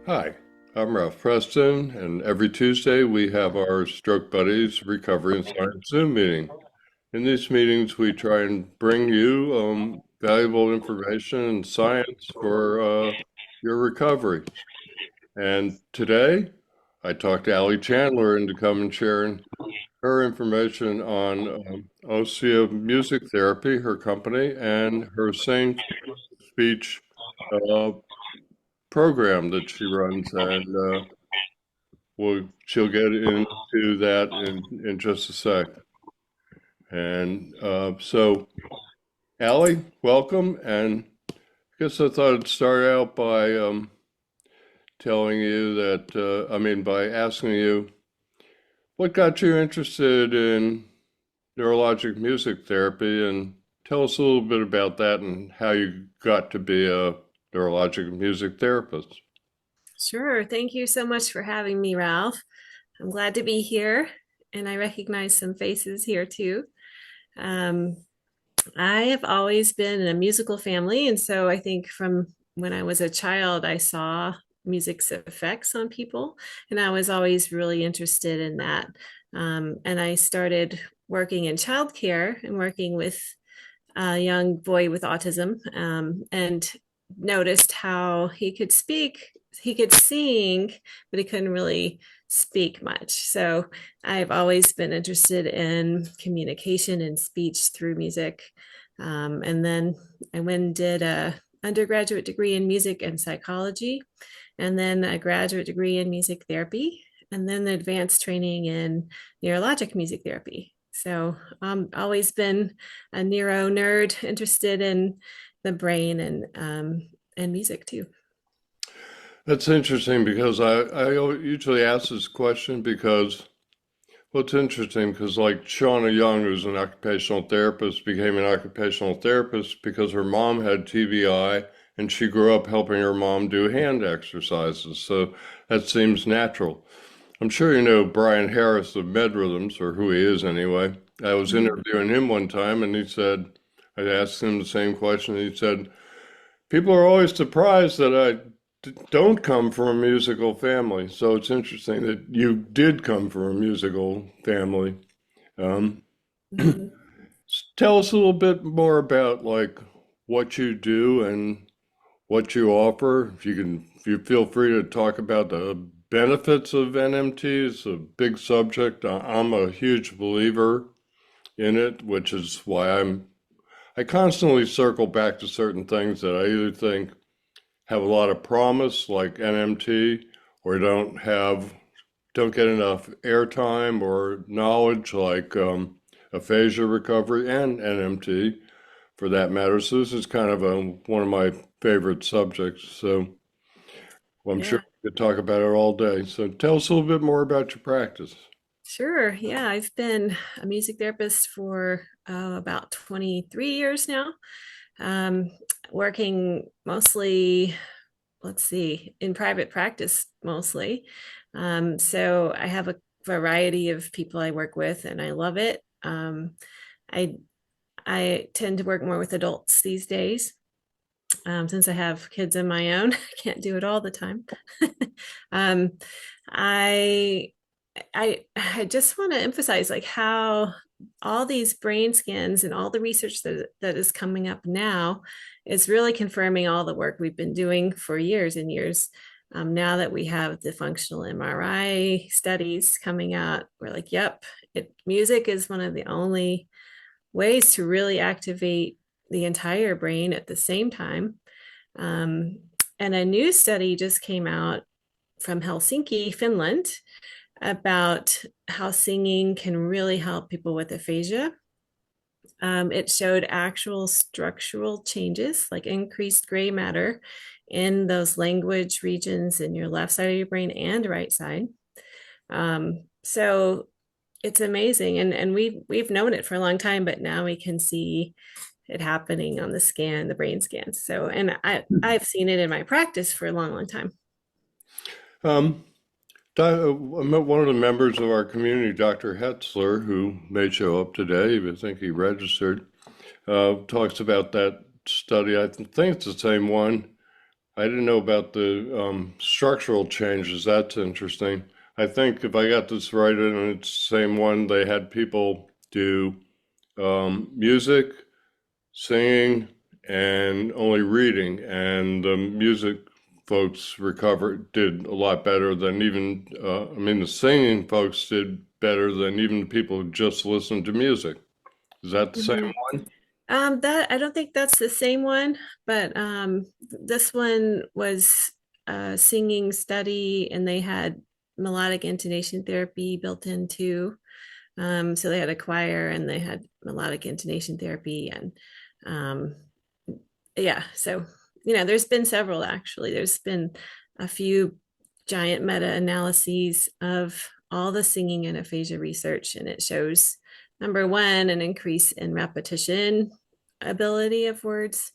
Hi, I'm Ralph Preston, and every Tuesday we have our Stroke Buddies Recovery and Science Zoom meeting. In these meetings, we try and bring you valuable information and science for your recovery. And today, I talked to Alie Chandler into coming and sharing her information on OSEA Music Therapy, her company, and her sing speech uh, program that she runs. And she'll get into that in just a sec. And so, Alie, welcome. And I guess I thought I'd start out by telling you that, by asking you what got you interested in neurologic music therapy, and tell us a little bit about that and how you got to be a neurologic music therapist. Sure. Thank you so much for having me, Ralph. I'm glad to be here, and I recognize some faces here too. Um, I have always been in a musical family, and so I think from when I was a child, I saw music's effects on people, and I was always really interested in that. And I started working in childcare and working with a young boy with autism, and noticed how he could sing, but he couldn't really speak much. So I've always been interested in communication and speech through music. And then I went and did a undergraduate degree in music and psychology, and then a graduate degree in music therapy, and then the advanced training in neurologic music therapy. So always been a neuro nerd, interested in the brain and music too. That's interesting because I usually ask this question because, well, it's interesting because like Shauna Young, who's an occupational therapist, became an occupational therapist because her mom had TBI and she grew up helping her mom do hand exercises. So that seems natural. I'm sure you know Brian Harris of Med Rhythms, or who he is anyway. I was Mhm. interviewing him one time and he said, I asked him the same question. He said, people are always surprised that I don't come from a musical family. So it's interesting that you did come from a musical family. Um, Mhm. Tell us a little bit more about like what you do and what you offer. If you can, if you feel free to talk about the benefits of NMT, it's a big subject. I'm a huge believer in it, which is why I constantly circle back to certain things that I either think have a lot of promise, like NMT, or don't get enough airtime or knowledge, like aphasia recovery and NMT, for that matter. So this is kind of one of my favorite subjects. So well, I'm sure Yeah, we could talk about it all day. So tell us a little bit more about your practice. sure. Yeah, I've been a music therapist for about 23 years now, um, working mostly, let's see, in private practice mostly. So I have a variety of people I work with, and I love it. I I tend to work more with adults these days. Since I have kids of my own, I can't do it all the time. um, I I just want to emphasize like how all these brain scans and all the research that is coming up now is really confirming all the work we've been doing for years and years. Now that we have the functional MRI studies coming out, we're like, yep, music is one of the only ways to really activate the entire brain at the same time. Um, and a new study just came out from Helsinki, Finland, about how singing can really help people with aphasia. It showed actual structural changes, like increased gray matter in those language regions in your left side of your brain and right side. So it's amazing, and we've known it for a long time, but now we can see it happening on the scan, the brain scans. So, and I've seen it in my practice for a long, long time. Um, I met one of the members of our community, Dr. Hetzler, who may show up today. I think he registered. Talks about that study. I think it's the same one. I didn't know about the structural changes. That's interesting. I think if I got this right, and it's the same one, they had people do music, singing, and only reading, and the music folks did a lot better than even, I mean, the singing folks did better than even the people who just listened to music. Is that the same Mhm. one? That I don't think that's the same one, but this one was a singing study, and they had melodic intonation therapy built into. So they had a choir and they had melodic intonation therapy, and um, yeah, so there's been several actually. There's been a few giant meta-analyses of all the singing and aphasia research, and it shows number one, an increase in repetition ability of words.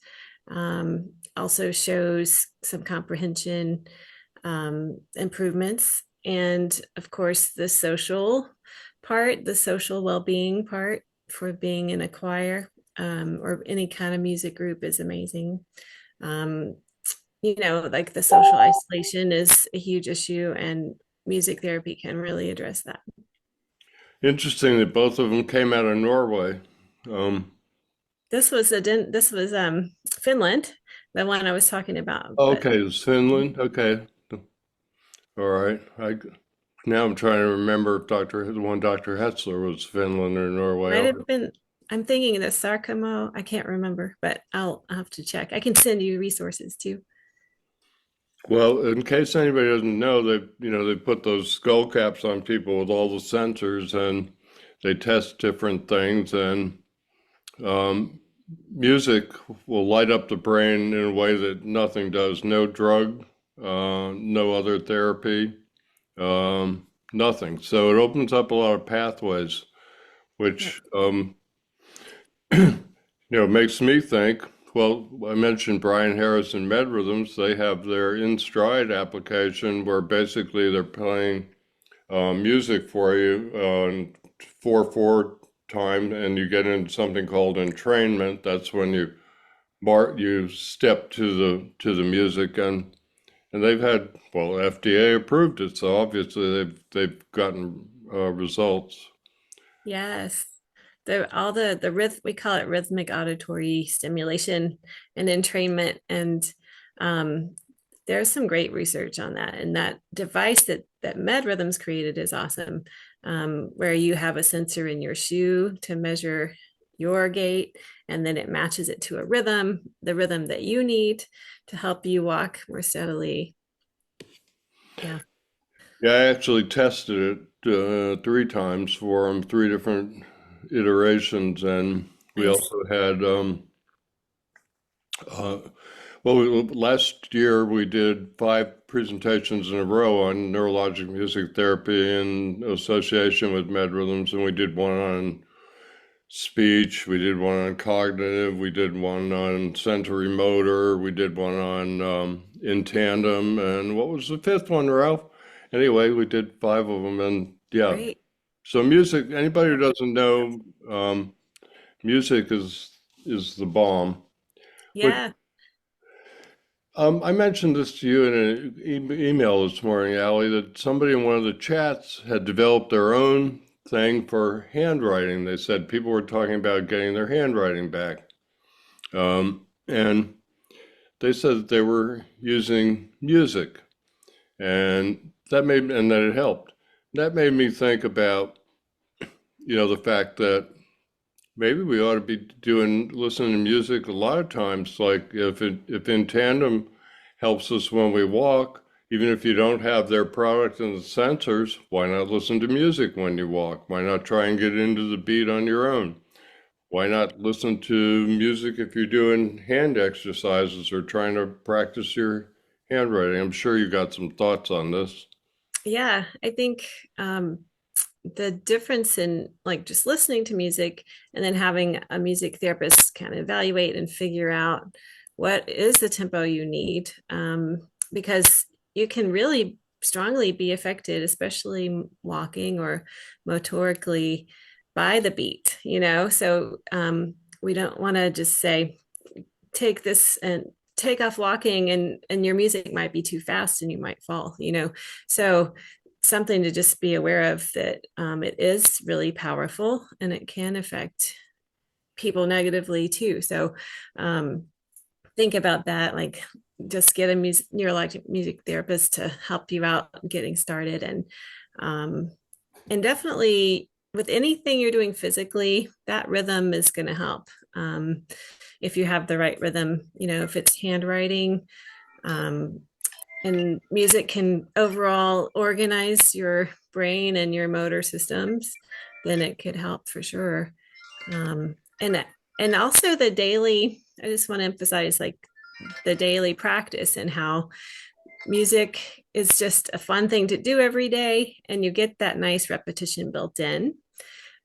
Also shows some comprehension improvements, and of course the social part, the social well-being part for being in a choir or any kind of music group is amazing. Um, like the social isolation is a huge issue, and music therapy can really address that. Interesting that both of them came out of Norway. Um, This was Finland, the one I was talking about, but okay, it's Finland. Okay, all right. Now I'm trying to remember if the one Dr. Hetzler was Finland or might Norway. have been. I'm thinking the Sarcamo. I can't remember, but I'll have to check. I can send you resources too. Well, in case anybody doesn't know, they put those skull caps on people with all the sensors, and they test different things, and um, music will light up the brain in a way that nothing does. No drug, no other therapy, nothing. So it opens up a lot of pathways, Yeah. which makes me think. Well, I mentioned Brian Harrison Med Rhythms. They have their In Stride application where basically they're playing music for you in 4/4 time, and you get into something called entrainment. That's when you step to the music, and they've had, well, FDA approved it, so obviously they've gotten results. Yes. All the rhythm, we call it rhythmic auditory stimulation and entrainment. And um, there's some great research on that. And that device that Med Rhythms created is awesome, where you have a sensor in your shoe to measure your gait, and then it matches it to a rhythm, the rhythm that you need to help you walk more steadily. Yeah. Yeah, I actually tested it 3 times for them, 3 different iterations, and we Nice. also had uh, well, last year we did 5 presentations in a row on neurologic music therapy in association with Med Rhythms, and we did one on speech, we did one on cognitive, we did one on sensory motor, we did one on in tandem, and what was the fifth one, Ralph? Anyway, we did 5 of them, and yeah. Great. So music, anybody who doesn't know, music is the bomb. Which Yeah. I mentioned this to you in an email this morning, Allie, that somebody in one of the chats had developed their own thing for handwriting. They said people were talking about getting their handwriting back. And they said that they were using music and that it helped. That made me think about, the fact that maybe we ought to be listening to music a lot of times, like if in tandem helps us when we walk, even if you don't have their product and the sensors, why not listen to music when you walk? Why not try and get into the beat on your own? Why not listen to music if you're doing hand exercises or trying to practice your handwriting? I'm sure you got some thoughts on this. Yeah. I think the difference in like just listening to music and then having a music therapist kind of evaluate and figure out what is the tempo you need, because you can really strongly be affected, especially walking or motorically by the beat, So we don't want to just say, take this and take off walking, and your music might be too fast and you might fall. So something to just be aware of, that it is really powerful and it can affect people negatively too. So think about that, like just get a neurologic music therapist to help you out getting started. And definitely with anything you're doing physically, that rhythm is going to help. If you have the right rhythm, if it's handwriting, um, and music can overall organize your brain and your motor systems, then it could help for sure. Um, and also the daily, I just want to emphasize like the daily practice, and how music is just a fun thing to do every day, and you get that nice repetition built in.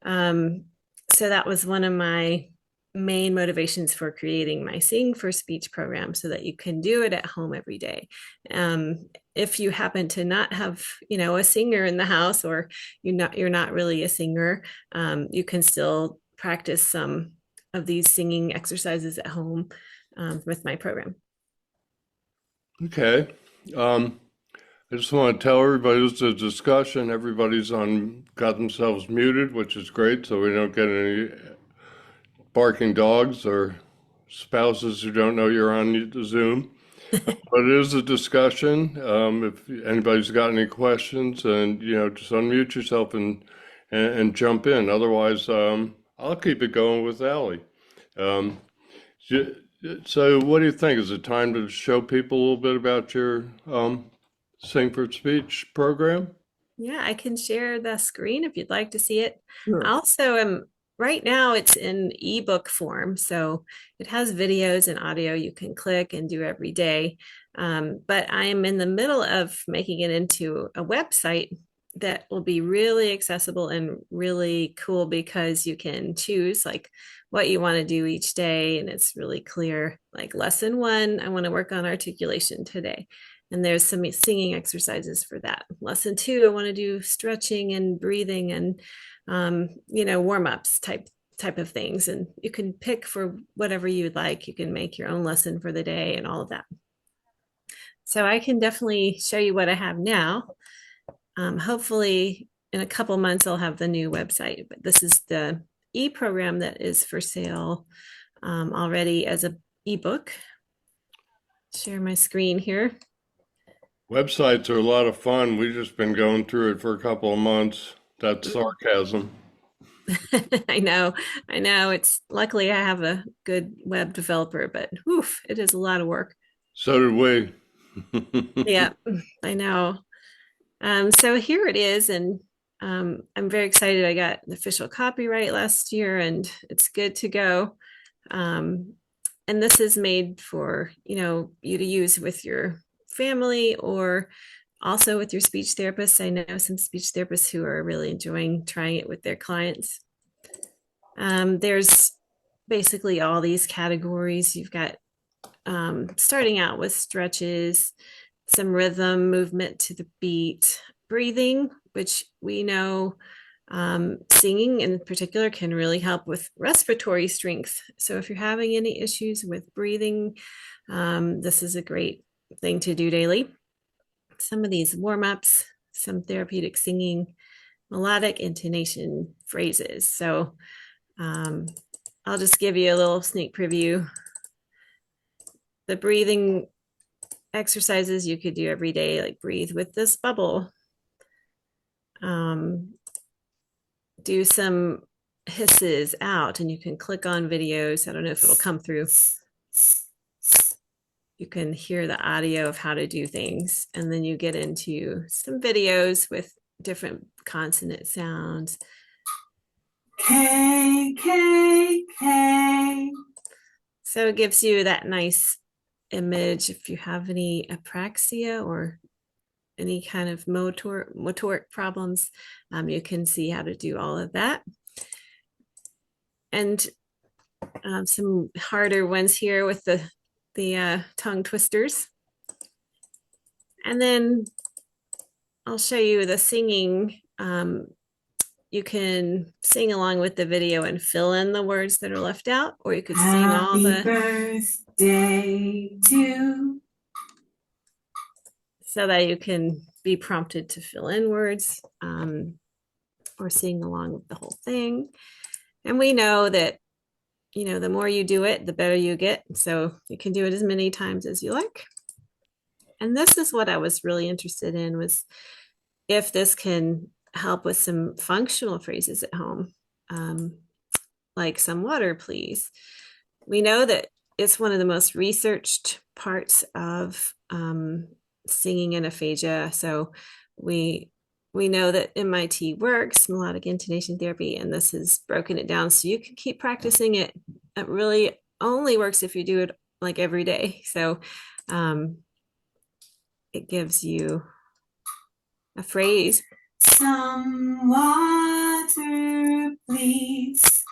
Um, so that was one of my main motivations for creating my Sing for Speech program, so that you can do it at home every day. If you happen to not have, a singer in the house, or you're not really a singer, you can still practice some of these singing exercises at home with my program. Okay. Um, I just want to tell everybody this is a discussion. Everybody's got themselves muted, which is great, so we don't get any barking dogs or spouses who don't know you're on the Zoom. But it is a discussion. If anybody's got any questions, and just unmute yourself and jump in. Otherwise, I'll keep it going with Allie. Um, j- so, what do you think? Is it time to show people a little bit about your Sing for Speech program? Yeah, I can share the screen if you'd like to see it. Sure. Also, right now it's in ebook form, so it has videos and audio you can click and do every day. But I am in the middle of making it into a website that will be really accessible and really cool, because you can choose like what you want to do each day, and it's really clear. Like lesson one, I want to work on articulation today, and there's some singing exercises for that. Lesson two, I want to do stretching and breathing and warm-ups type of things. And you can pick for whatever you would like. You can make your own lesson for the day and all of that. So I can definitely show you what I have now. Hopefully in a couple months I'll have the new website, but this is the e-program that is for sale already as a ebook. Share my screen here. Websites are a lot of fun. We've just been going through it for a couple of months. That's sarcasm. I know, I know. It's luckily I have a good web developer, but oof, it is a lot of work. So did we. Yeah, I know. So here it is, and I'm very excited. I got the official copyright last year, and it's good to go. Um, and this is made for you to use with your family, or also with your speech therapist. I know some speech therapists who are really enjoying trying it with their clients. There's basically all these categories. You've got starting out with stretches, some rhythm, movement to the beat, breathing, which we know singing in particular can really help with respiratory strength. So if you're having any issues with breathing, this is a great thing to do daily. Some of these warm ups, some therapeutic singing, melodic intonation phrases. So um, I'll just give you a little sneak preview. The breathing exercises you could do every day, like breathe with this bubble. Um, do some hisses out, and you can click on videos. I don't know if it'll come through. You can hear the audio of how to do things, and then you get into some videos with different consonant sounds. K, K, K. So it gives you that nice image. If you have any apraxia or any kind of motoric problems, you can see how to do all of that. And some harder ones here with the tongue twisters. And then I'll show you the singing. You can sing along with the video and fill in the words that are left out, or you could sing all Happy the birthday to. so that you can be prompted to fill in words or sing along with the whole thing. And we know that, the more you do it, the better you get. So you can do it as many times as you like. And this is what I was really interested in, was if this can help with some functional phrases at home, like some water, please. We know that it's one of the most researched parts of singing and aphasia. So we know that MIT works, melodic intonation therapy, and this has broken it down so you can keep practicing it. It really only works if you do it like every day. So it gives you a phrase. Some water, please.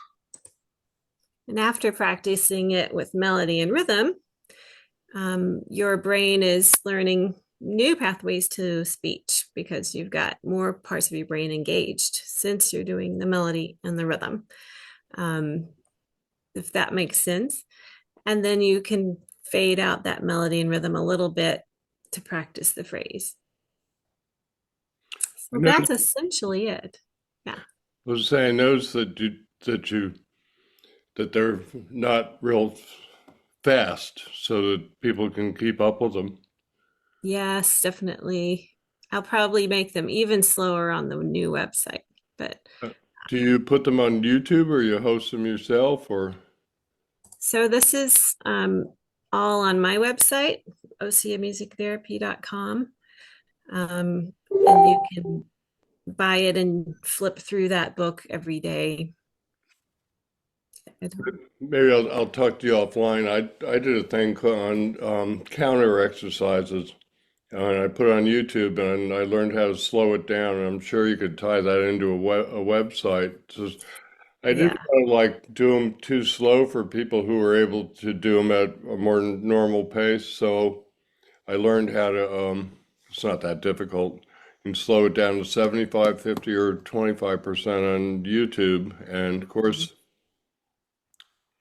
And after practicing it with melody and rhythm, your brain is learning new pathways to speech because you've got more parts of your brain engaged since you're doing the melody and the rhythm. If that makes sense. And then you can fade out that melody and rhythm a little bit to practice the phrase. I So noticed, that's essentially it. Yeah. I was saying, notice that they're not real fast, so that people can keep up with them. Yes, definitely. I'll probably make them even slower on the new website. But Uh, Do you put them on YouTube or you host them yourself or? so this is all on my website, oceamusictherapy.com. And you can buy it and flip through that book every day at home. Maybe I'll talk to you offline. I did a thing on counter exercises, and I put it on YouTube, and I learned how to slow it down. And I'm sure you could tie that into a website. Just, I didn't Yeah. want to like do them too slow for people who were able to do them at a more normal pace. So I learned how to. It's not that difficult. You can slow it down to 75, 50, or 25% on YouTube, and of course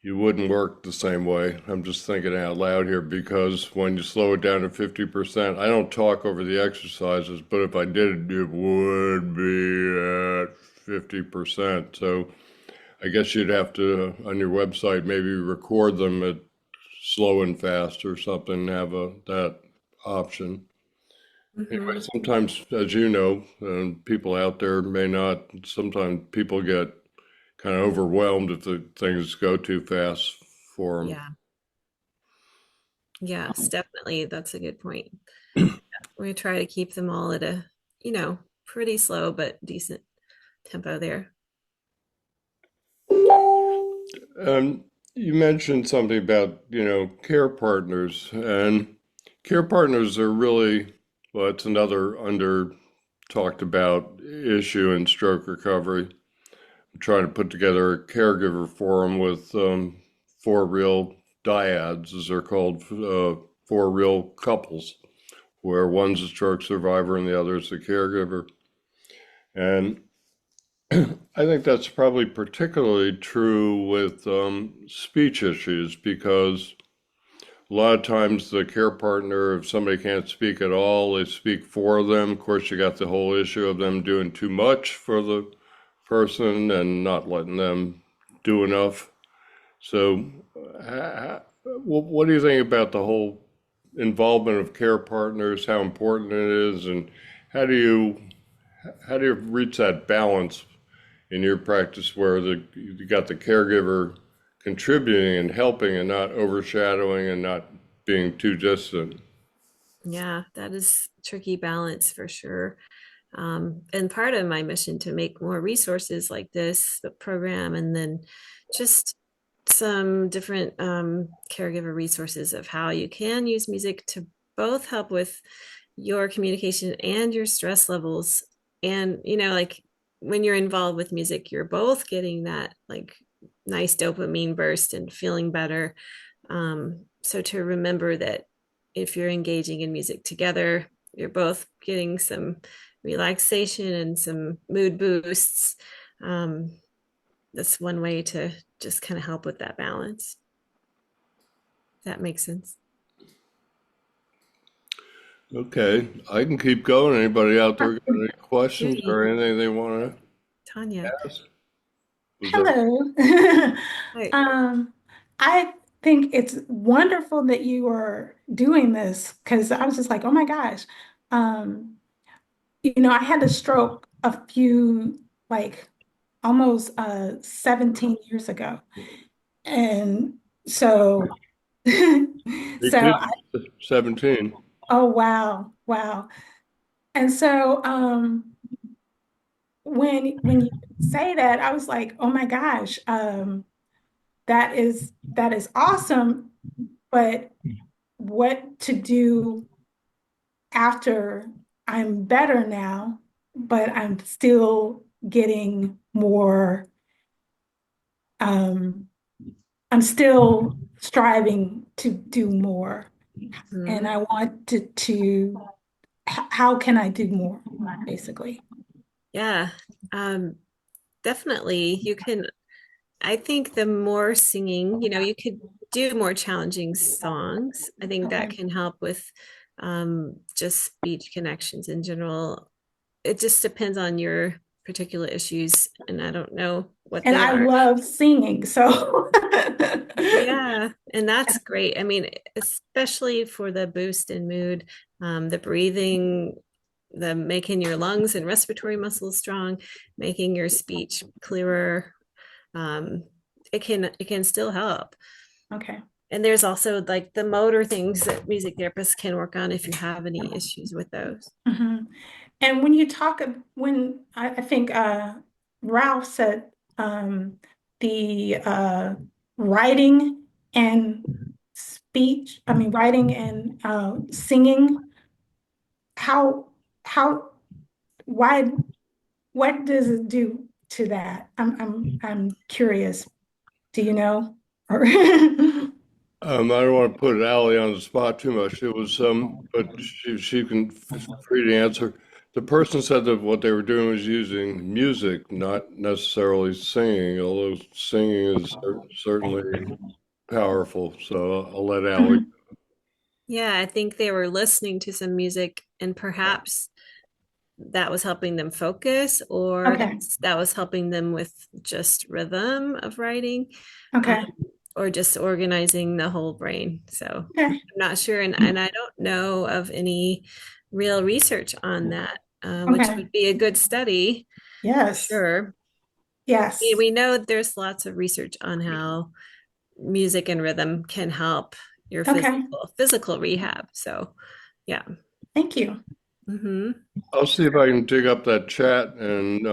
you wouldn't work the same way. I'm just thinking out loud here because when you slow it down to 50%, I don't talk over the exercises, but if I did, it would be at 50%. So I guess you'd have to, on your website, maybe record them at slow and fast or something, have that option. Anyway, Mm-hmm. sometimes, as you know, people out there may not, sometimes people get kind of overwhelmed if the things go too fast for them. Yeah. Yes, definitely. That's a good point. We try to keep them all at a, pretty slow but decent tempo there. You mentioned something about, care partners, and care partners are really, well, it's another under talked about issue in stroke recovery. I'm trying to put together a caregiver forum with four real dyads, as they're called, four real couples, where one's a stroke survivor and the other is a caregiver. And I think that's probably particularly true with speech issues because a lot of times the care partner, if somebody can't speak at all, they speak for them. Of course, you got the whole issue of them doing too much for the person and not letting them do enough. So, what do you think about the whole involvement of care partners, how important it is, and how do you how do you reach that balance in your practice where you got the caregiver contributing and helping and not overshadowing and not being too distant? Yeah, that is a tricky balance for sure. And part of my mission to make more resources like this, the program, and then just some different caregiver resources of how you can use music to both help with your communication and your stress levels. And, like when you're involved with music, you're both getting that like nice dopamine burst and feeling better. So to remember that if you're engaging in music together, you're both getting some relaxation and some mood boosts. Um, that's one way to just kind of help with that balance. That makes sense. Okay, I can keep going. Anybody out there got any questions Judy, or anything they want Tanya. to ask? Was there? Hello. Hi. Um, I think it's wonderful that you are doing this because I was just like, oh my gosh. Um, I had a stroke a few, like almost 17 years ago. And so, Me so too. I, 17. oh wow, wow. And so when you say that, I was like, oh my gosh, that is awesome, but what to do after I'm better now, but I'm still getting more, um, I'm still striving to do more. And Mhm. I want how can I do more, basically? Yeah, um, definitely. You can, I think the more singing, you could do more challenging songs. I think that Okay. can help with just speech connections in general. It just depends on your particular issues, and I don't know what And they I are. love singing, so Yeah, and that's great. I mean, especially for the boost in mood, the breathing, the making your lungs and respiratory muscles strong, making your speech clearer. Um, it can still help. okay. And there's also like the motor things that music therapists can work on if you have any issues with those. Mhm. And when you talk, when I think Ralph said the writing and speech, I mean, writing and singing, how, how, why, what does it do to that? I'm curious. Do you know? Or I don't want to put Allie on the spot too much. It was but she can free to answer. The person said that what they were doing was using music, not necessarily singing, although singing is certainly powerful. So I'll let Allie. Mhm. Yeah, I think they were listening to some music and perhaps that was helping them focus or Okay. that was helping them with just rhythm of writing, um, Okay. or just organizing the whole brain. So I'm Okay. not sure, and I don't know of any real research on that, which Okay. would be a good study for Yes. sure. Yes. We know there's lots of research on how music and rhythm can help your Okay. physical rehab. So yeah. Thank you. Hmm. I'll see if I can dig up that chat and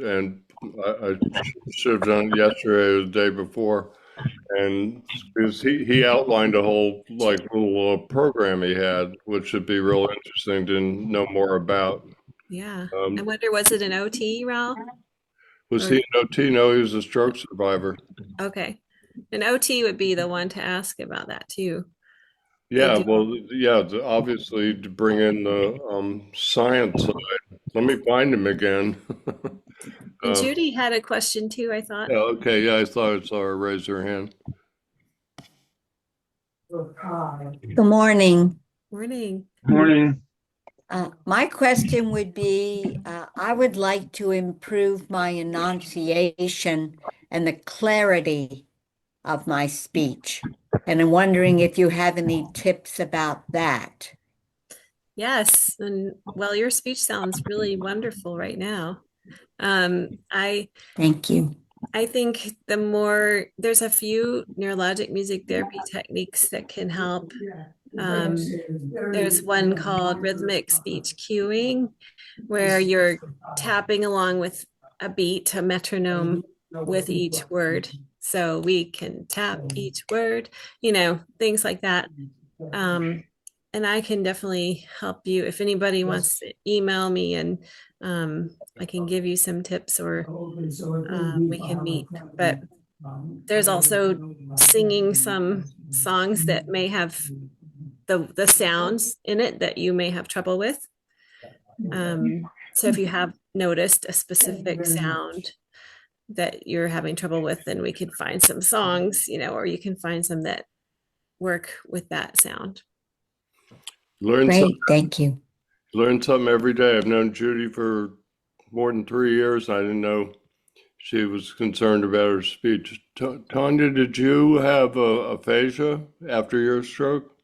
I should have done it yesterday or the day before. And because he outlined a whole like little program he had, which should be real interesting to know more about. Yeah. I Um, wonder, was it an OT, Ralph? was Or he an OT? No, he was a stroke survivor. okay. An OT would be the one to ask about that too. They Yeah, do. well, yeah, obviously to bring in the science side. Let me find him again. And Um, Judy had a question too, I thought. yeah, okay, yeah, I thought I saw her raise her hand. Good morning. Morning. Morning. My question would be, I would like to improve my enunciation and the clarity of my speech. And I'm wondering if you have any tips about that. Yes. And well, your speech sounds really wonderful right now. Um, I Thank you. I think there's a few neurologic music therapy techniques that can help. There's one called rhythmic speech cueing, where you're tapping along with a beat, a metronome with each word. So we can tap each word, things like that. Um, and I can definitely help you if anybody wants to email me and I can give you some tips or we can meet. But there's also singing some songs that may have the sounds in it that you may have trouble with. So if you have noticed a specific sound that you're having trouble with, then we could find some songs, or you can find some that work with that sound. Learn some, Great, thank you. learn something every day. I've known Judy for more than 3 years. I didn't know she was concerned about her speech. Tanya, did you have aphasia after your stroke?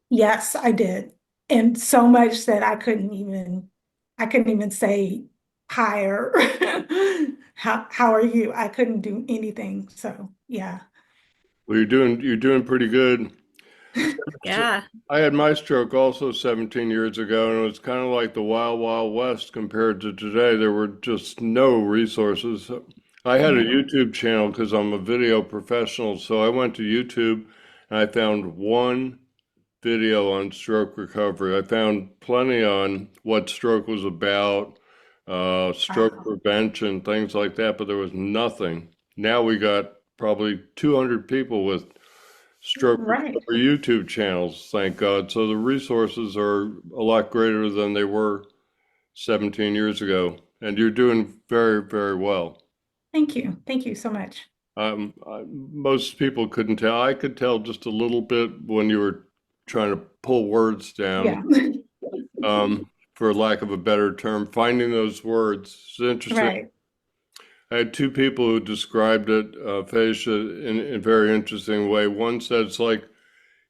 Yes, I did. And so much that I couldn't even say hi or how are you? I couldn't do anything. So yeah. Well, you're doing pretty good. So Yeah. I had my stroke also 17 years ago, and it was kind of like the wild, wild west compared to today. There were just no resources. I had a Yeah. YouTube channel because I'm a video professional, so I went to YouTube and I found one video on stroke recovery. I found plenty on what stroke was about, stroke Wow. prevention, things like that, but there was nothing. Now we got probably 200 people with stroke Right. recovery YouTube channels, thank God. So the resources are a lot greater than they were 17 years ago, and you're doing very, very well. Thank you. Thank you so much. Most people couldn't tell. I could tell just a little bit when you were trying to pull words down, Yeah. for lack of a better term, finding those words. It's interesting. Right. I had two people who described it, aphasia, in a very interesting way. One said it's like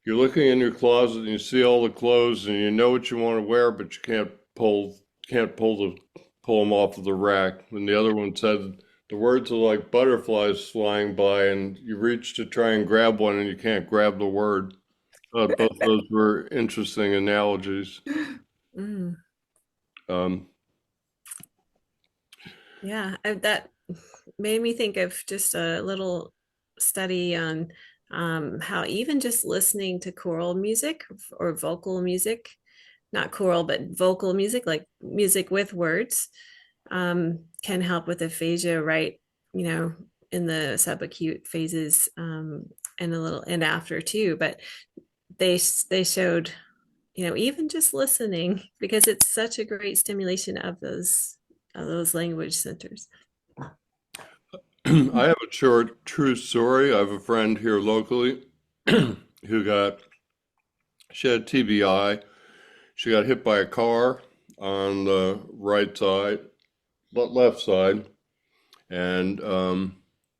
you're looking in your closet and you see all the clothes and you know what you want to wear, but you can't pull them off of the rack. And the other one said the words are like butterflies flying by, and you reach to try and grab one and you can't grab the word. Both of those were interesting analogies. Mm, Um, yeah. That made me think of just a little study on how even just listening to choral music or vocal music, not choral, but vocal music, like music with words, can help with aphasia, right? You know, in the subacute phases, and a little and after too. But they showed, even just listening, because it's such a great stimulation of those language centers. I have a short true story. I have a friend here locally who she had TBI. She got hit by a car on the right side, left side, and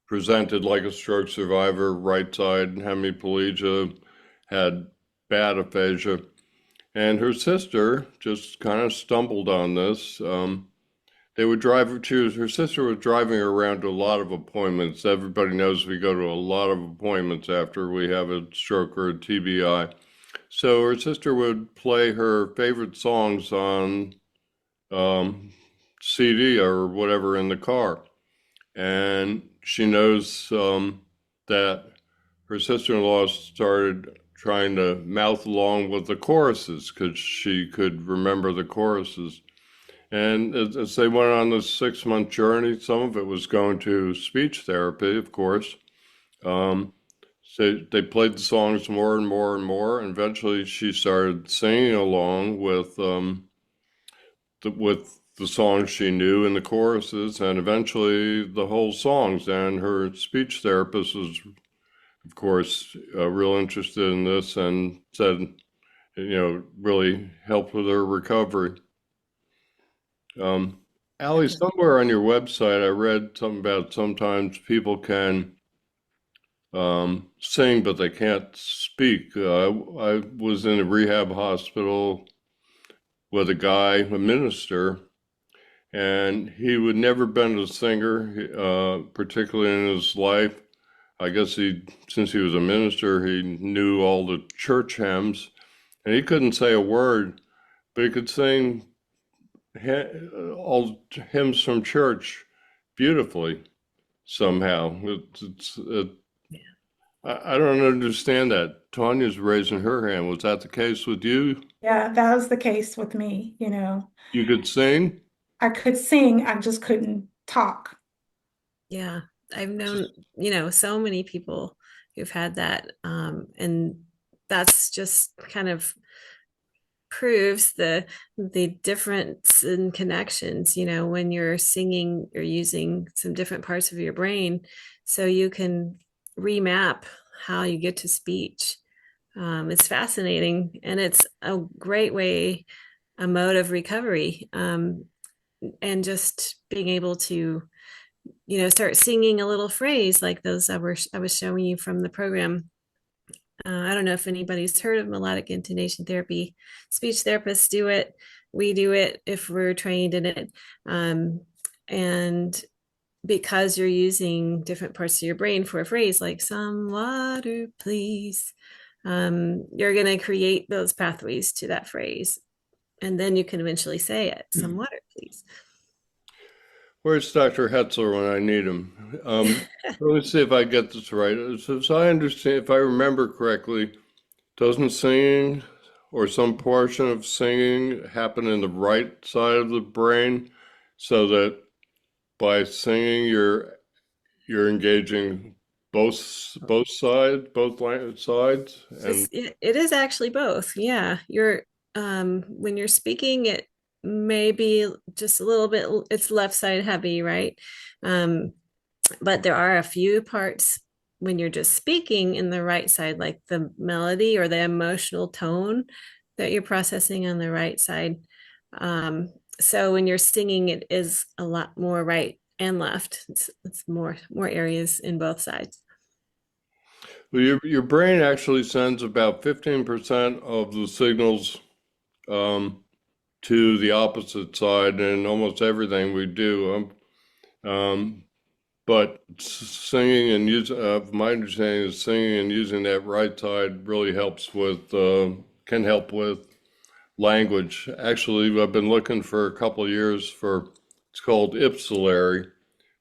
presented like a stroke survivor, right side hemiplegia, had bad aphasia. And her sister just kind of stumbled on this. Her sister was driving her around to a lot of appointments. Everybody knows we go to a lot of appointments after we have a stroke or a TBI. So her sister would play her favorite songs on um, CD or whatever in the car. And she knows that her sister-in-law started trying to mouth along with the choruses because she could remember the choruses. And as they went on this 6-month journey, some of it was going to speech therapy, of course. Um, so they played the songs more and more and more, and eventually she started singing along with the songs she knew and the choruses, and eventually the whole songs. And her speech therapist was, of course, real interested in this and said, really helped with her recovery. Alie, somewhere on your website, I read something about sometimes people can sing, but they can't speak. I was in a rehab hospital with a guy, a minister, and he would never been a singer, particularly in his life. I guess since he was a minister, he knew all the church hymns, and he couldn't say a word, but he could sing all hymns from church beautifully somehow. I don't understand that. Tanya's raising her hand. Was that the case with you? Yeah, that was the case with me, You could sing? I could sing, I just couldn't talk. Yeah, I've known, so many people who've had that, and that's just kind of proves the difference in connections, when you're singing, you're using some different parts of your brain, so you can remap how you get to speech. It's fascinating, and it's a great way, a mode of recovery, and just being able to, start singing a little phrase like those I was showing you from the program. I don't know if anybody's heard of melodic intonation therapy. Speech therapists do it. We do it if we're trained in it. And because you're using different parts of your brain for a phrase like "some water, please," you're going to create those pathways to that phrase. And then you can eventually say it, "some water, please." Where's Dr. Hetzler when I need him? Let me see if I get this right. As I understand, if I remember correctly, doesn't singing or some portion of singing happen in the right side of the brain, so that by singing you're engaging both sides, and It is actually both. Yeah. When you're speaking, it may be just a little bit, it's left side heavy, right? Um, but there are a few parts when you're just speaking in the right side, like the melody or the emotional tone that you're processing on the right side. So when you're singing, it is a lot more right and left. It's more areas in both sides. well, your brain actually sends about 15% of the signals to the opposite side in almost everything we do. But singing and my understanding is singing and using that right side really can help with language. Actually, I've been looking for a couple of years for, it's called ipsilary,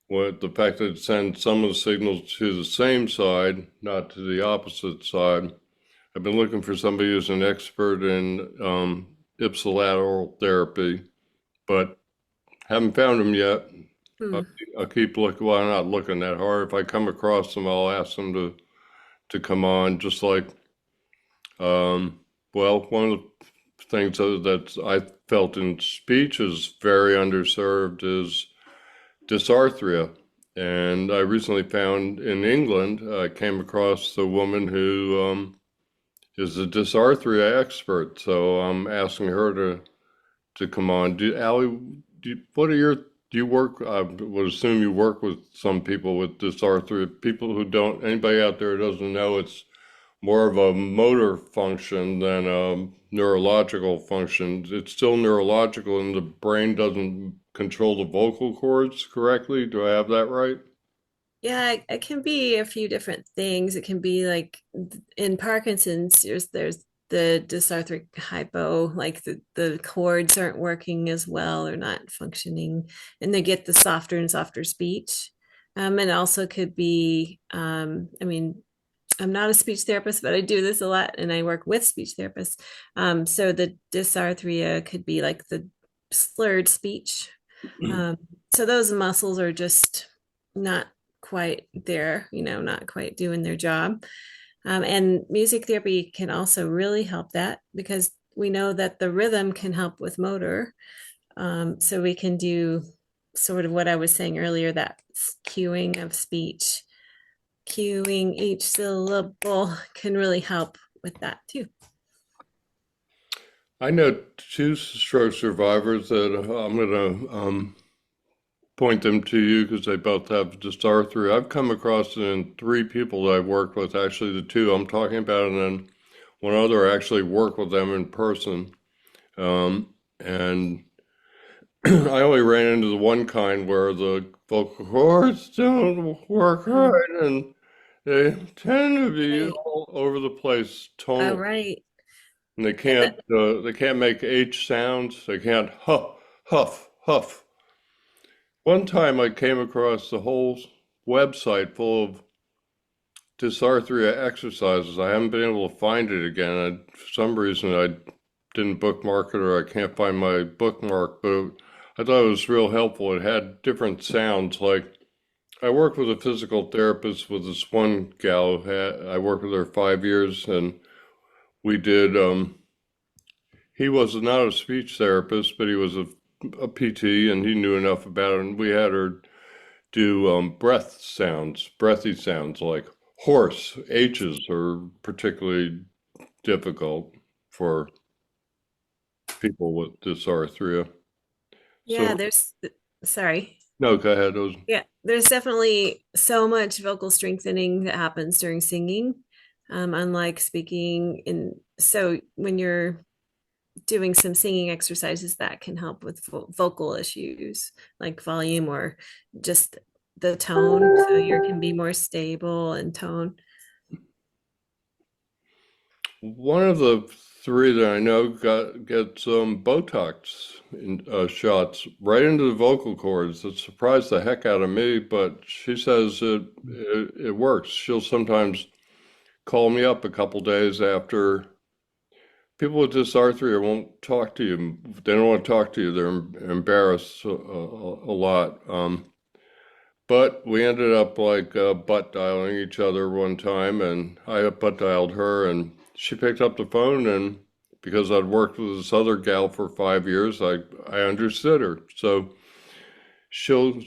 with the fact that it sends some of the signals to the same side, not to the opposite side. I've been looking for somebody who's an expert in ipsilateral therapy, but haven't found them yet. Hmm. I'll keep looking. Well, I'm not looking that hard. If I come across them, I'll ask them to come on. Just like, well, one of the things that I felt in speech is very underserved is dysarthria. And I recently found in England, I came across a woman who is a dysarthria expert. So I'm asking her to come on. Alie, what are your, do you work, I would assume you work with some people with dysarthria, people who don't, anybody out there who doesn't know, it's more of a motor function than a neurological function. It's still neurological and the brain doesn't control the vocal cords correctly. Do I have that right? Yeah, it can be a few different things. It can be like in Parkinson's, there's the dysarthric hypo, like the chords aren't working as well or not functioning, and they get the softer and softer speech. And also could be, I mean, I'm not a speech therapist, but I do this a lot and I work with speech therapists. So the dysarthria could be like the slurred speech. Um, so those muscles are just not quite there, not quite doing their job. And music therapy can also really help that because we know that the rhythm can help with motor. So we can do sort of what I was saying earlier, that cueing of speech, cueing each syllable can really help with that too. I know two stroke survivors that I'm going to point them to you because they both have dysarthria. I've come across it in three people that I've worked with, actually the two I'm talking about, and then one other I actually worked with them in person. And I only ran into the one kind where the vocal cords don't work right, and they tend to be Right. all over the place Oh, tonal, right. and And they can't make H sounds. They can't huff, huff, huff. One time I came across the whole website full of dysarthria exercises. I haven't been able to find it again. For some reason, I didn't bookmark it or I can't find my bookmark, but I thought it was real helpful. It had different sounds. Like I worked with a physical therapist with this one gal I worked with her 5 years, and we did, he was not a speech therapist, but he was a PT, and he knew enough about it. And we had her do breathy sounds like horse. H's are particularly difficult for people with dysarthria. Yeah, So, there's, sorry. no, go ahead. It was, Yeah, there's definitely so much vocal strengthening that happens during singing, unlike speaking. And so when you're doing some singing exercises, that can help with vocal issues like volume or just the tone. So you can be more stable in tone. one of the three that I know gets Botox shots right into the vocal cords. It surprised the heck out of me, but she says it works. She'll sometimes call me up a couple days after. People with dysarthria won't talk to you. They don't want to talk to you. They're embarrassed a lot. But we ended up like butt dialing each other one time, and I butt dialed her, and she picked up the phone, and because I'd worked with this other gal for 5 years, I understood her. So she'll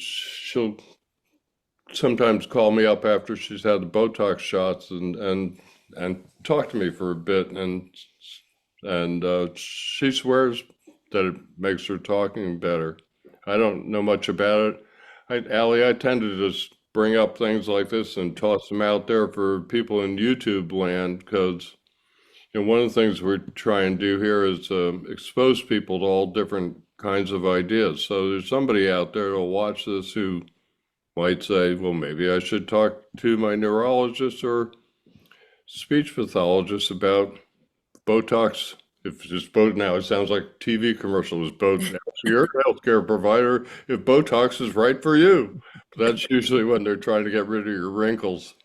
sometimes call me up after she's had the Botox shots and talk to me for a bit, and she swears that it makes her talking better. I don't know much about it. Allie, I tend to just bring up things like this and toss them out there for people in YouTube land because one of the things we're trying to do here is expose people to all different kinds of ideas. So there's somebody out there who'll watch this who might say, well, maybe I should talk to my neurologist or speech pathologist about Botox. If it's Botox now, it sounds like TV commercials. Botox, you're a healthcare provider. If Botox is right for you, but that's usually when they're trying to get rid of your wrinkles.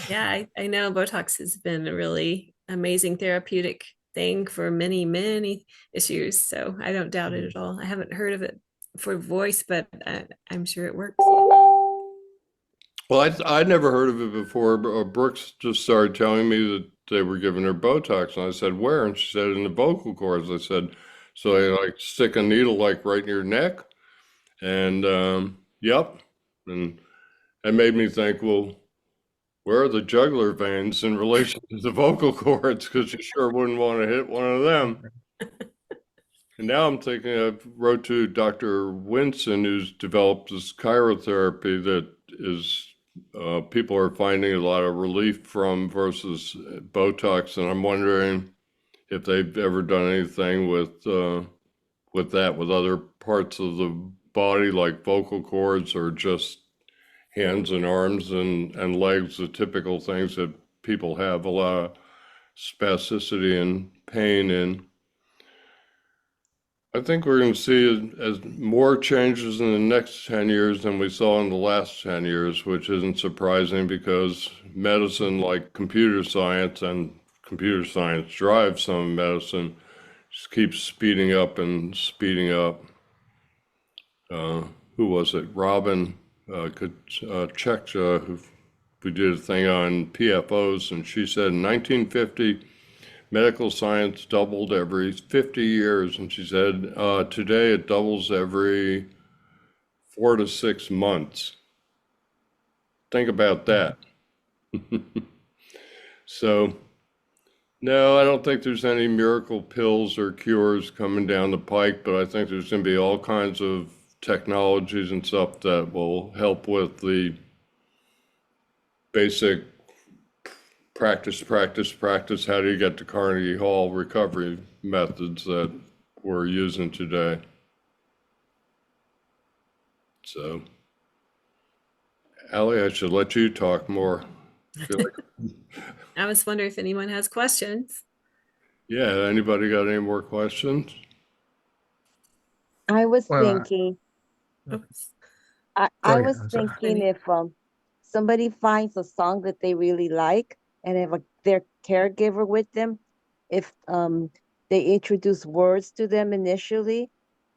Yeah, I know Botox has been a really amazing therapeutic thing for many, many issues. So I don't doubt it at all. I haven't heard of it for voice, but I'm sure it works. Well, I'd never heard of it before. Brooks just started telling me that they were giving her Botox, and I said, "Where?" And she said, "In the vocal cords." I said, "So they like stick a needle like right in your neck?" And yep. And it made me think, well, where are the jugular veins in relation to the vocal cords? Because you sure wouldn't want to hit one of them. And now I'm thinking, I wrote to Dr. Winson, who's developed this chirotherapy that is people are finding a lot of relief from versus Botox, and I'm wondering if they've ever done anything with that with other parts of the body, like vocal cords, or just hands and arms and legs, the typical things that people have a lot of spasticity and pain in. I think we're going to see as more changes in the next 10 years than we saw in the last 10 years, which isn't surprising because medicine, like computer science, and computer science drives some medicine, just keeps speeding up and speeding up. Who was it? Robin Chekcha, who we did a thing on PFOs, and she said in 1950, medical science doubled every 50 years, and she said today it doubles every 4 to 6 months. Think about that. So, no, I don't think there's any miracle pills or cures coming down the pike, but I think there's going to be all kinds of technologies and stuff that will help with the basic practice. How do you get to Carnegie Hall recovery methods that we're using today? So, Allie, I should let you talk more. I feel like, I was wondering if anyone has questions. yeah, anybody got any more questions? I was Well, thinking, Oops. I ahead, was I'm sorry. thinking if somebody finds a song that they really like and have their caregiver with them, if they introduce words to them initially,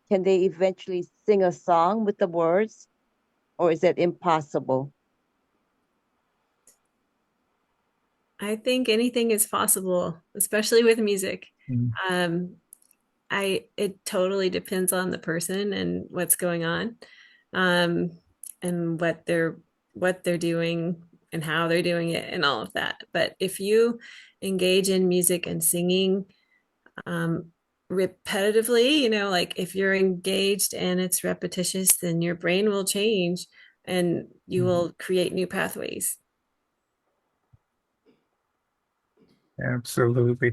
can they eventually sing a song with the words, or is that impossible? I think anything is possible, especially with music. Mm. Um, it totally depends on the person and what's going on, um, and what they're doing and how they're doing it and all of that. But if you engage in music and singing um, repetitively, like if you're engaged and it's repetitious, then your brain will change and you will create new pathways. Absolutely.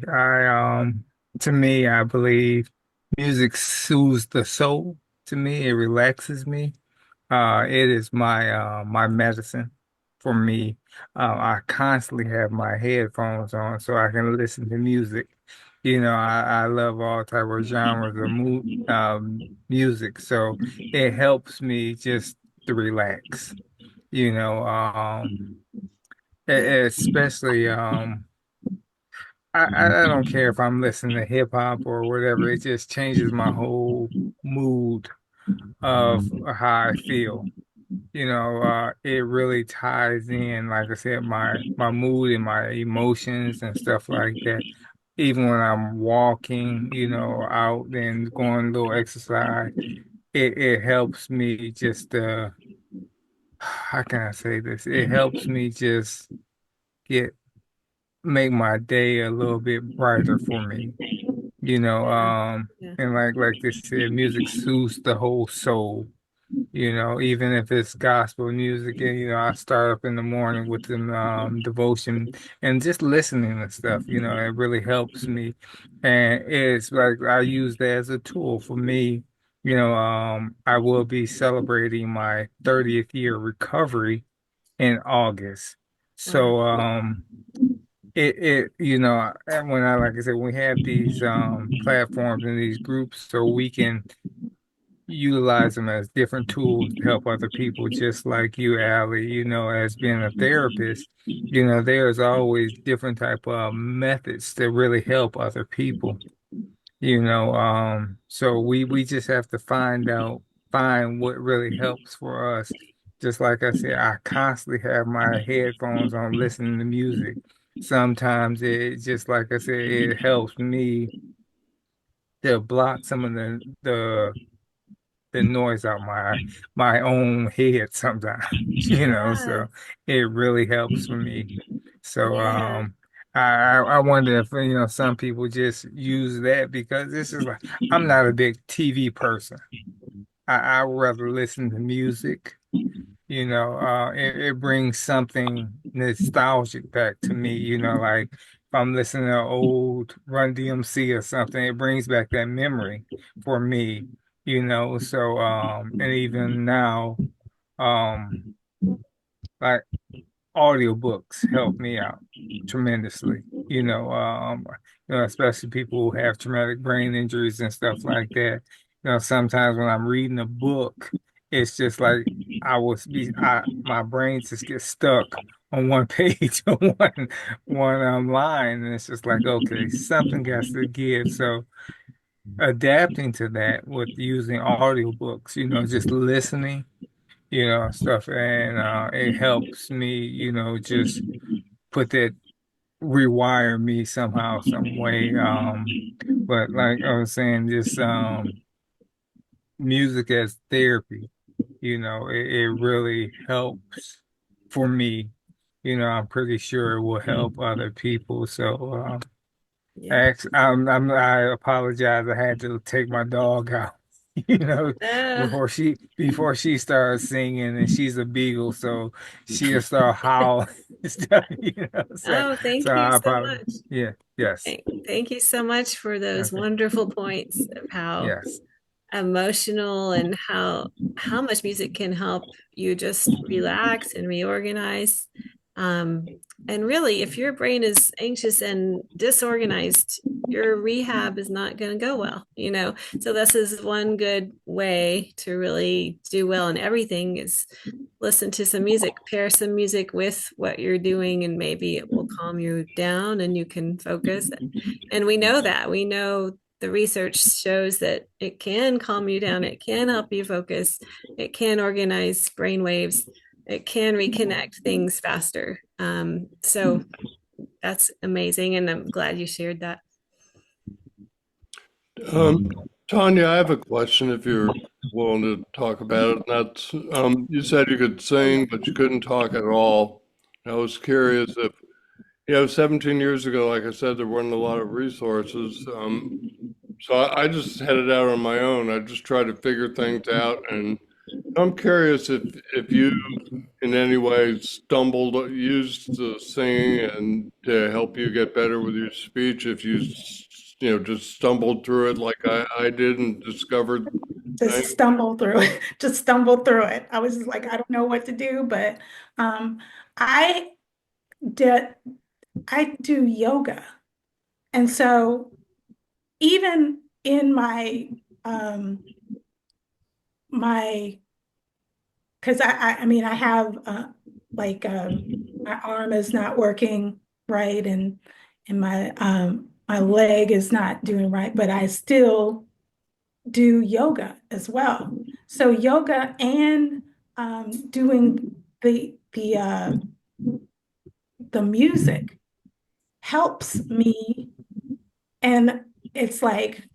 To me, I believe music soothes the soul. To me, it relaxes me. It is my medicine for me. I constantly have my headphones on so I can listen to music. I love all type of genres of music, so it helps me just to relax. You know, Yeah. especially I don't care if I'm listening to hip hop or whatever. It just changes my whole mood of how I feel. It really ties in, like I said, my mood and my emotions and stuff like that. Even when I'm walking, out and going a little exercise, it helps me just how can I say this? It helps me just get make my day a little bit brighter for me. Yeah. And like they said, music soothes the whole soul. Even if it's gospel music, and I start up in the morning with some devotion and just listening to stuff, it really helps me. And it's like I use that as a tool for me. I will be celebrating my 30th year recovery in August. Wow. So and when like I said, we have these platforms and these groups so we can utilize them as different tools to help other people, just like you, Allie, as being a therapist, there's always different type of methods that really help other people, so we just have to find what really helps for us. Just like I said, I constantly have my headphones on listening to music. Sometimes it just like I said, it helps me to block some of the noise out my own head sometimes, Yeah. so it really helps for me. So Yeah. I wonder if some people just use that because this is like I'm not a big TV person. I would rather listen to music. It brings something nostalgic back to me, like if I'm listening to old Run DMC or something, it brings back that memory for me, so and even now, um like audiobooks help me out tremendously. Especially people who have traumatic brain injuries and stuff like that. Sometimes when I'm reading a book, it's just like my brain just gets stuck on one page or one line, and it's just like, okay, something has to give. So adapting to that with using audiobooks, just listening, stuff, and it helps me, just put that rewire me somehow, some way. But like I was saying, just music as therapy, it really helps for me. I'm pretty sure it will help other people. So Yeah. I apologize. I had to take my dog out, you know, Uh, before she starts singing, and she's a beagle, so she'll start howling and stuff, So oh, so thank you I so apologize. much. Yeah, yes, Thank you so much for those okay, wonderful points of how yes. emotional and how much music can help you just relax and reorganize. Um, and really, if your brain is anxious and disorganized, your rehab is not going to go well. So this is one good way to really do well in everything is listen to some music, pair some music with what you're doing, and maybe it will calm you down and you can focus. And we know that. We know the research shows that it can calm you down, it can help you focus, it can organize brain waves, it can reconnect things faster. So that's amazing. And I'm glad you shared that. Tanya, I have a question if you're willing to talk about it. That's, you said you could sing, but you couldn't talk at all. I was curious if, 17 years ago, like I said, there weren't a lot of resources. So I just headed out on my own. I just tried to figure things out, and I'm curious if you in any way used the singing and to help you get better with your speech, if just stumbled through it like I did and discovered Just things. stumble through it. Just stumble through it. I was just like, I don't know what to do, but um, I did. I do yoga, and so even in um, my because I mean I have like my arm is not working right, and my leg is not doing right, but I still do yoga as well. So yoga and doing the music helps me, and it's like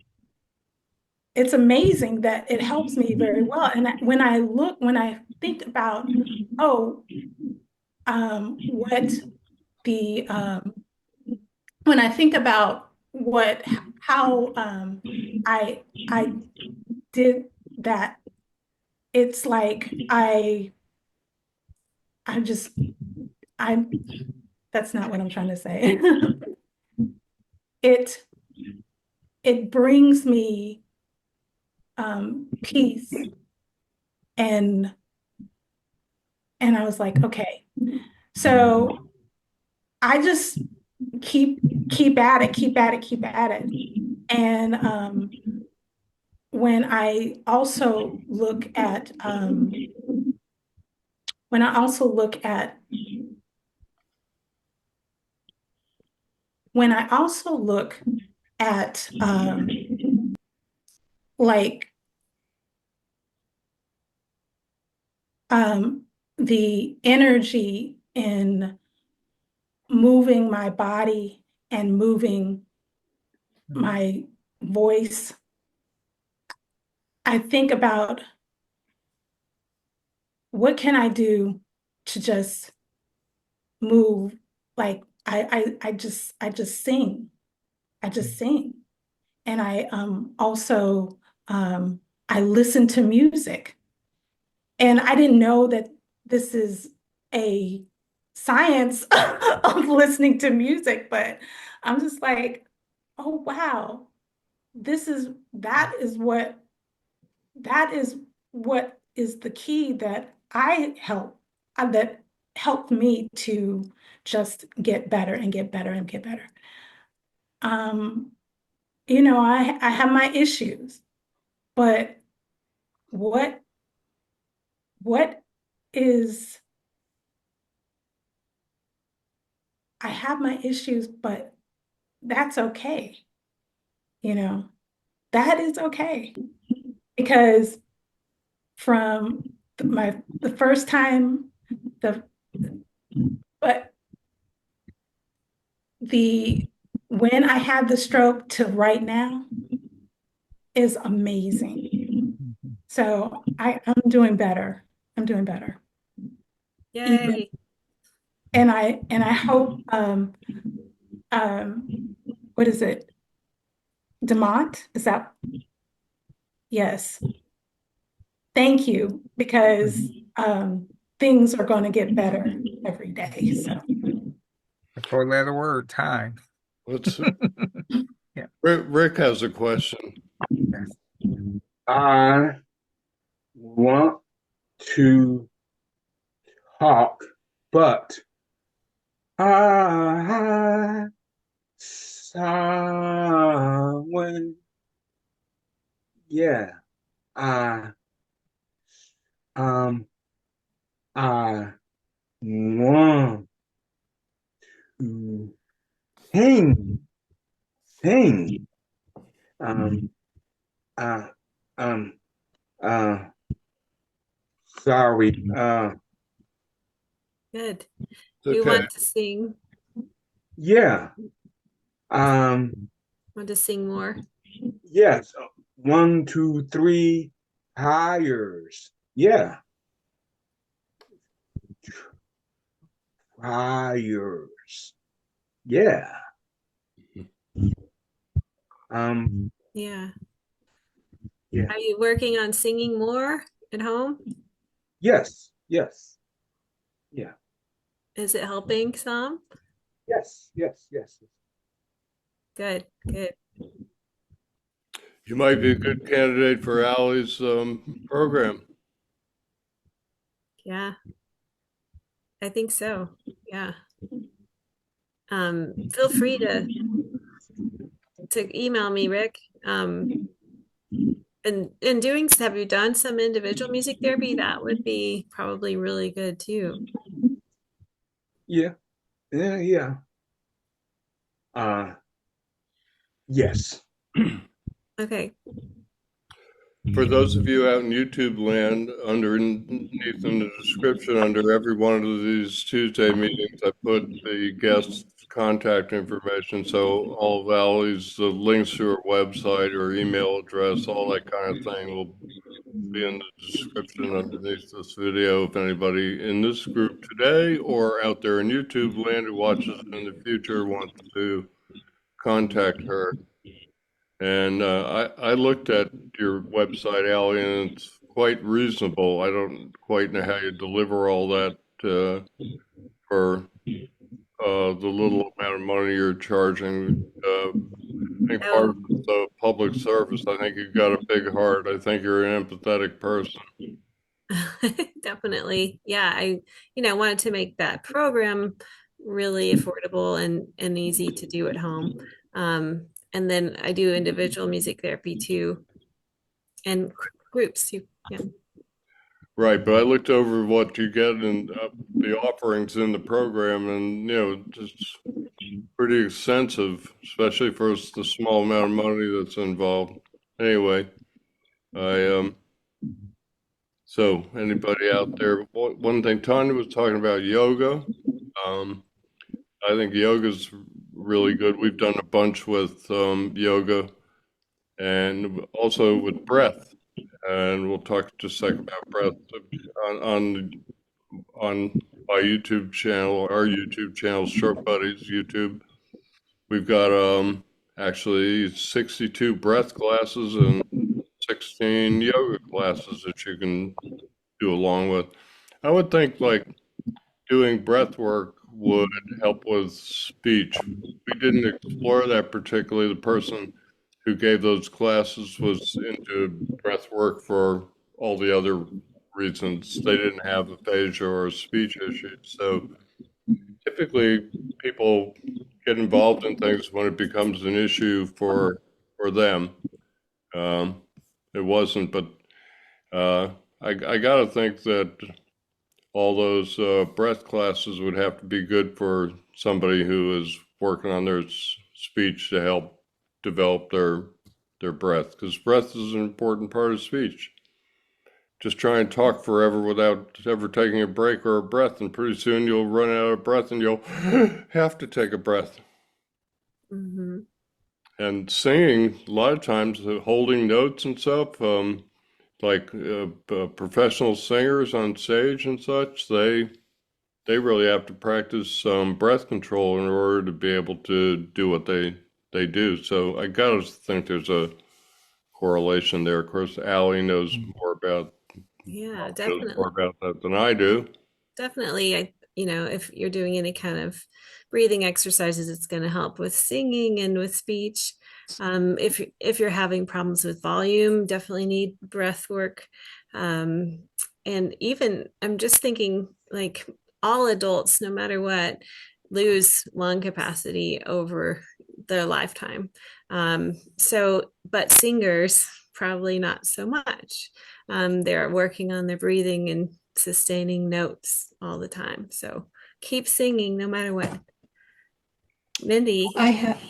it's amazing that it helps me very well. And when I think about, oh, what the when I think about how I did that, it's like I'm just I'm that's not what I'm trying to say. it it brings me peace, and I was like, okay, so I just keep at it, keep at it, keep at it. And when I also look at when I also look at when I also look at like the energy in moving my body and moving my voice, I think about what can I do to just move, like I just sing. I just sing. And I also I listen to music. And I didn't know that this is a science of listening to music, but I'm just like, oh wow, this is that is what that is what is the key that helped me to just get better and get better and get better. Um, I have my issues, but what what is I have my issues, but that's okay. You know, that is okay because from the first time the but the when I had the stroke to right now is amazing. So I'm doing better. I'm doing better. Even Yay. and I hope what is it? Demont? Is that yes. Thank you, because things are going to get better every day. So The four-letter word, time. Let's, Yeah. Rick has a question. Yes. I want to talk, but I someone, yeah, I um I want to sing, sing. Um, uh, um, uh, sorry. Good. It's You okay. want to sing? Yeah. Want to sing more? Yes. 1, 2, 3 hires. Yeah. Hires. Yeah. Yeah. Yeah. Are you working on singing more at home? Yes. Yes. Yeah. Is it helping some? Yes. Yes. Yes. Good, good. You might be a good candidate for Allie's program. Yeah, I think so. Yeah. Feel free to email me, Rick. And in doing, have you done some individual music therapy? That would be probably really good too. Yeah. Yeah. Yeah. Yes. Okay. For those of you out in YouTube land, underneath in the description, under every one of these Tuesday meetings, I put the guest contact information. So all of Allie's links to her website or email address, all that kind of thing will be in the description underneath this video. If anybody in this group today or out there in YouTube land who watches in the future wants to contact her. And I looked at your website, Allie, and it's quite reasonable. I don't quite know how you deliver all that for the little amount of money you're charging. I think part Oh, of it's public service. I think you've got a big heart. I think you're an empathetic person. definitely. Yeah, wanted to make that program really affordable and easy to do at home. And then I do individual music therapy too, and groups too. Yeah. Right, but I looked over what you get and the offerings in the program, and just pretty extensive, especially for the small amount of money that's involved. Anyway, I so anybody out there? One thing Tanya was talking about yoga. Um, I think yoga's really good. We've done a bunch with yoga and also with breath, and we'll talk just a second about breath on my YouTube channel, our YouTube channel, Stroke Buddies YouTube. We've got actually 62 breath classes and 16 yoga classes that you can do along with. I would think like doing breath work would help with speech. We didn't explore that particularly. The person who gave those classes was into breath work for all the other reasons. They didn't have aphasia or speech issues. So typically people get involved in things when it becomes an issue for them. It wasn't, but I gotta think that all those breath classes would have to be good for somebody who is working on their speech to help develop their breath, because breath is an important part of speech. Just try and talk forever without ever taking a break or a breath, and pretty soon you'll run out of breath and you'll have to take a breath. Hmm. And singing, a lot of times, holding notes and stuff, like professional singers on stage and such, they really have to practice breath control in order to be able to do what they do. So I gotta think there's a correlation there. Of course, Allie knows Yeah, more about that than I do. definitely. If you're doing any kind of breathing exercises, it's going to help with singing and with speech. If you're having problems with volume, definitely need breath work. And even I'm just thinking like all adults, no matter what, lose lung capacity over their lifetime. But singers probably not so much. They're working on their breathing and sustaining notes all the time. So keep singing no matter what. Mindy. I have,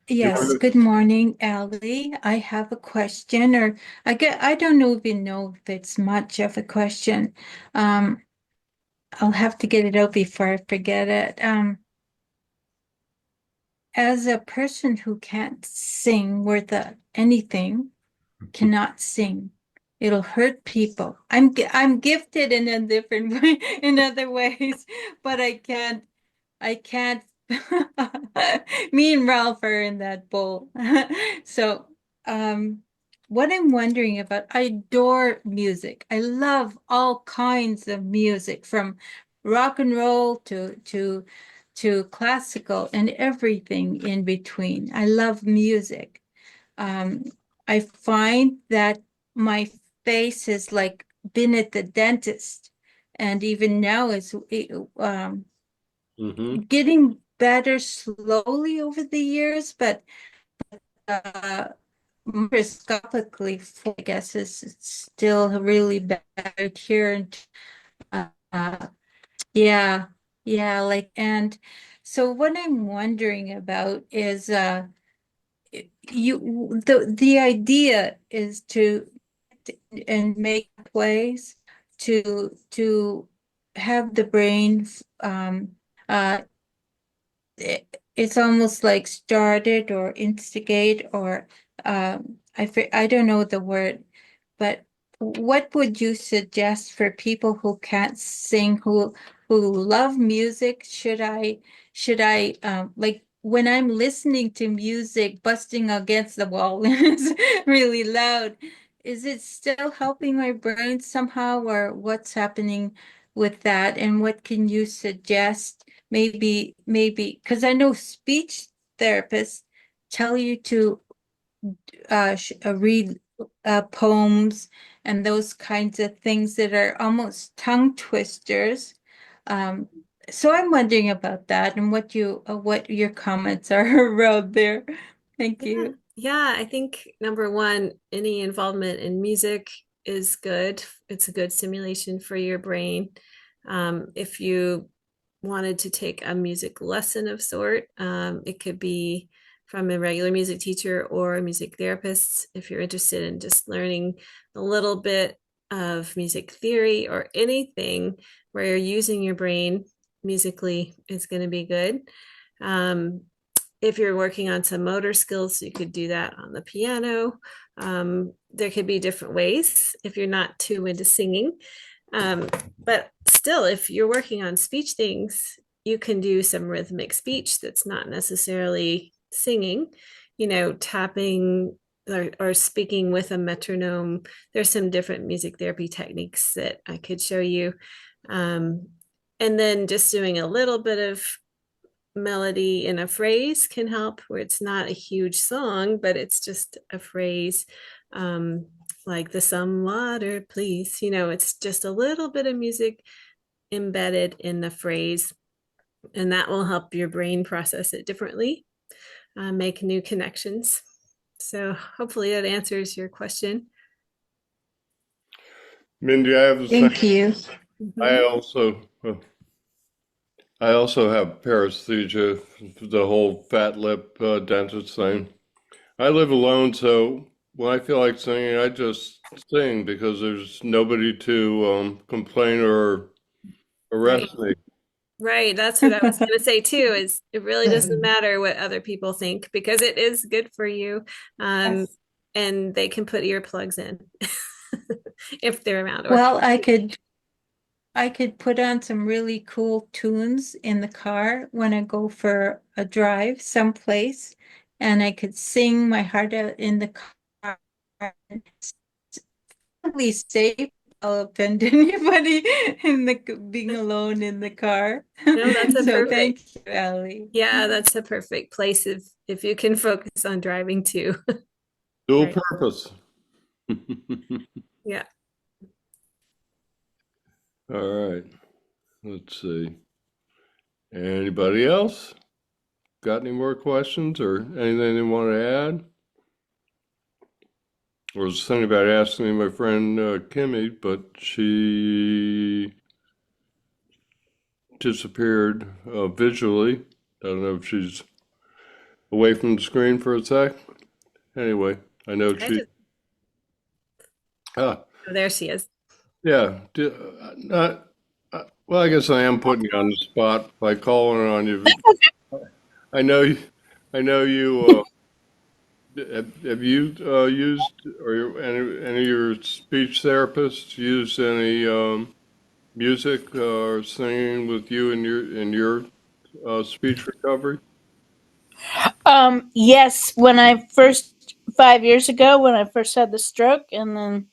You yes, wanna- good morning, Ally. I have a question, or I don't even know if it's much of a question. I'll have to get it out before I forget it. as a person who can't sing worth anything, cannot sing. It'll hurt people. I'm gifted in a different way, in other ways, but I can't. Me and Ralph are in that bowl. So, what I'm wondering about, I adore music. I love all kinds of music, from rock and roll to classical and everything in between. I love music. Um, I find that my face has like been at the dentist, and even now is Mm-hmm. getting better slowly over the years, but microscopically, I guess, is still really bad here. And yeah, yeah, like, and so what I'm wondering about is the idea is to and make ways to have the brain uh it's almost like started or instigate or I don't know the word, but what would you suggest for people who can't sing, who love music? Should I like when I'm listening to music busting against the wall and it's really loud, is it still helping my brain somehow, or what's happening with that? And what can you suggest? Maybe, because I know speech therapists tell you to read poems and those kinds of things that are almost tongue twisters. Um, so I'm wondering about that and what your comments are around there. Thank Yeah, you. yeah, I think number one, any involvement in music is good. It's a good stimulation for your brain. If you wanted to take a music lesson of sort, it could be from a regular music teacher or a music therapist. If you're interested in just learning a little bit of music theory or anything where you're using your brain musically, is going to be good. Um, if you're working on some motor skills, you could do that on the piano. There could be different ways if you're not too into singing. But still, if you're working on speech things, you can do some rhythmic speech that's not necessarily singing, tapping or speaking with a metronome. There's some different music therapy techniques that I could show you. And then just doing a little bit of melody in a phrase can help, where it's not a huge song, but it's just a phrase, like the some water, please. It's just a little bit of music embedded in the phrase, and that will help your brain process it differently, make new connections. So hopefully that answers your question. Mindy, I have the same. Thank you. I Mhm. also have paresthesia, the whole fat lip dentist thing. I live alone, so when I feel like singing, I just sing because there's nobody to complain or Right. arrest me. Right. That's what I was going to say too, is it really doesn't matter what other people think, because it is good for you. Um, Yes. and they can put earplugs in if they're around, or Well, I could put on some really cool tunes in the car when I go for a drive someplace, and I could sing my heart out in the car. It's probably safe. I'll offend anybody in the being alone in the car. no, that's a So perfect. thank you, Alie. Yeah, that's a perfect place if you can focus on driving too. Dual Right. purpose. Yeah. All right. Let's see. Anybody else got any more questions or anything they want to add? I was thinking about asking my friend Kimmy, but she disappeared visually. I don't know if she's away from the screen for a sec. Anyway, I know I she. just, Ah, oh, there she is. yeah. Well, I guess I am putting you on the spot by calling on you. I know you. I know you have you used or any of your speech therapists used any music or singing with you in your speech recovery? Yes, when I first 5 years ago when I first had the stroke, and then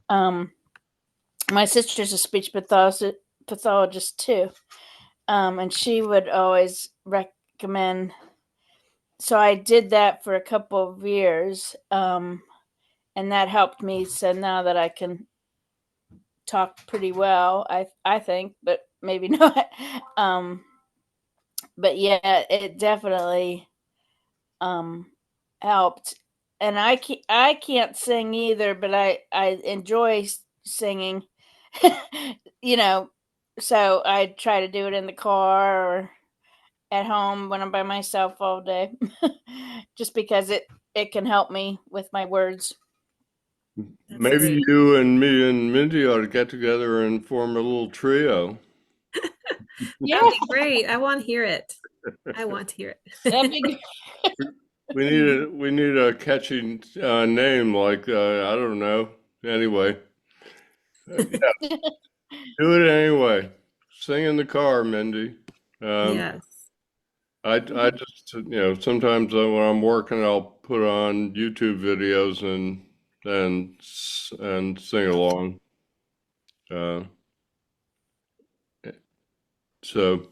um my sister's a speech pathologist too. And she would always recommend, so I did that for a couple of years. And that helped me, so now that I can talk pretty well, I think, but maybe not. But yeah, it definitely um helped. And I can't sing either, but I enjoy singing. you know so I try to do it in the car or at home when I'm by myself all day. Just because it can help me with my words. That's Maybe great. you and me and Mindy ought to get together and form a little trio. Yeah, That'd be great. I want to hear it. I want to hear that'd it. be We need a catchy name like I don't know. Anyway, yeah, good. do it anyway. Sing in the car, Mindy. Um, Yes. I just sometimes when I'm working, I'll put on YouTube videos and sing along. Uh, so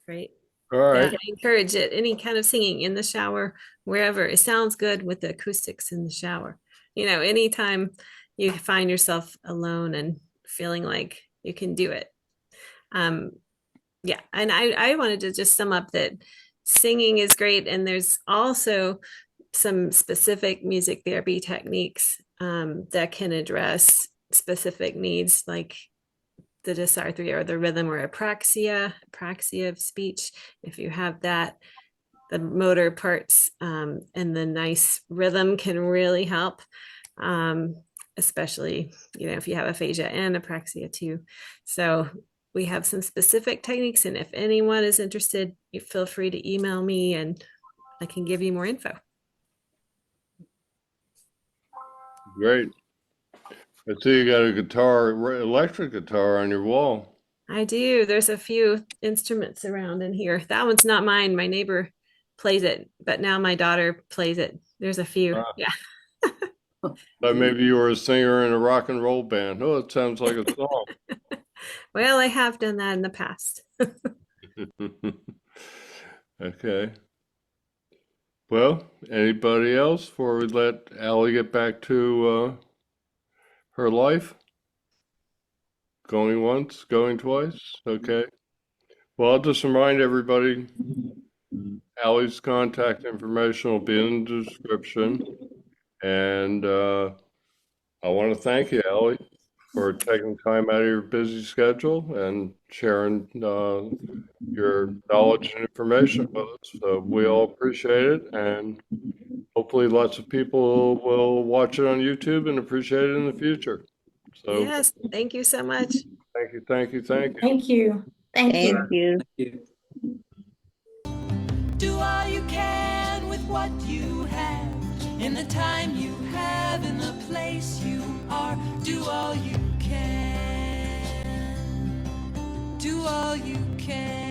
Great. all Yeah, right, I encourage it. Any kind of singing in the shower, wherever. It sounds good with the acoustics in the shower. Anytime you find yourself alone and feeling like you can do it. Um, yeah, and I wanted to just sum up that singing is great, and there's also some specific music therapy techniques that can address specific needs like the dysarthria or the rhythm or apraxia of speech. If you have that, the motor parts and the nice rhythm can really help, especially if you have aphasia and apraxia too. So we have some specific techniques, and if anyone is interested, you feel free to email me and I can give you more info. great. I see you got a guitar, electric guitar on your wall. I do. There's a few instruments around in here. That one's not mine. My neighbor plays it, but now my daughter plays it. There's a few. Ah, Yeah. thought maybe you were a singer in a rock and roll band. Oh, it sounds like a song. Well, I have done that in the past. Okay. Well, anybody else before we let Allie get back to her life? Going once, going twice? Okay. Well, I'll just remind everybody, Allie's contact information will be in the description. And I want to thank you, Allie, for taking time out of your busy schedule and sharing your knowledge and information with us. So we all appreciate it, and hopefully lots of people will watch it on YouTube and appreciate it in the future. So Yes. Thank you so much. thank you, thank you, thank you. Thank you. Thank Thank you. you. Do all you can with what you have, in the time you have, in the place you are. Do all you can. Do all you can.